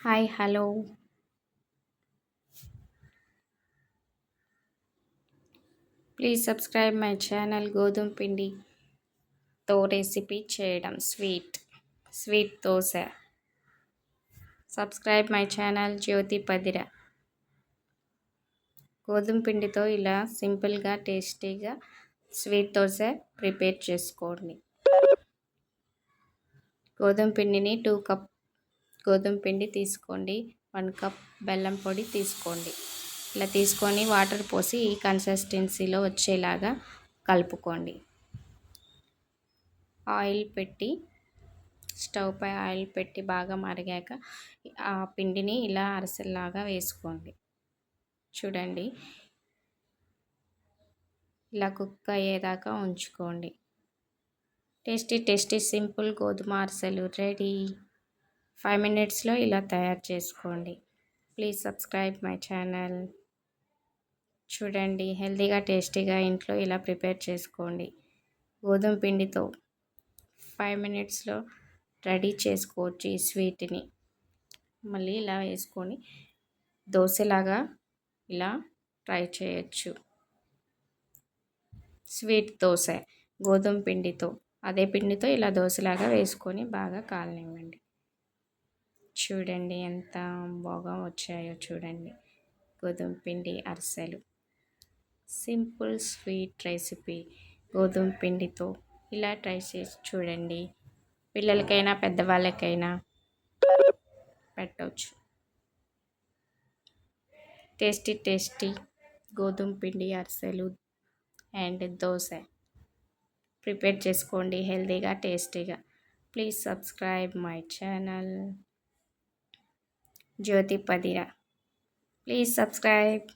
Hi hello please subscribe my channel గోధుమ పిండితో recipe చేయడం sweet dosa. Subscribe my channel Jyothi Padira. గోధుమ పిండితో ఇలా సింపుల్గా టేస్టీగా స్వీట్ దోశ ప్రిపేర్ చేసుకోండి. గోధుమ పిండిని 2 కప్ గోధుమ పిండి తీసుకోండి. 1 కప్ బెల్లం పొడి తీసుకోండి. ఇలా తీసుకొని వాటర్ పోసి ఈ కన్సిస్టెన్సీలో వచ్చేలాగా కలుపుకోండి. స్టవ్ పై ఆయిల్ పెట్టి బాగా మరిగాక ఆ పిండిని ఇలా అరిసెల్లాగా వేసుకోండి. చూడండి, ఇలా కుక్ అయ్యేదాకా ఉంచుకోండి. టేస్టీ సింపుల్ గోధుమ అరిసెలు రెడీ. 5 మినిట్స్లో ఇలా తయారు చేసుకోండి. Please subscribe my channel. చూడండి, హెల్తీగా టేస్టీగా ఇంట్లో ఇలా ప్రిపేర్ చేసుకోండి. గోధుమ పిండితో 5 మినిట్స్లో రెడీ చేసుకోవచ్చు ఈ స్వీట్ని. మళ్ళీ ఇలా వేసుకొని దోశలాగా ఇలా ట్రై చేయొచ్చు. స్వీట్ దోశ గోధుమ పిండితో, అదే పిండితో ఇలా దోశలాగా వేసుకొని బాగా కాలనివ్వండి. చూడండి ఎంత బాగా వచ్చాయో. చూడండి, గోధుమ పిండి అరిసెలు సింపుల్ స్వీట్ రెసిపీ. గోధుమ పిండితో ఇలా ట్రై చేసి చూడండి. పిల్లలకైనా పెద్దవాళ్ళకైనా పెట్టవచ్చు. టేస్టీ గోధుమ పిండి అరిసెలు అండ్ దోశ ప్రిపేర్ చేసుకోండి హెల్తీగా టేస్టీగా. Please subscribe my channel Jyothi Padira. Please subscribe.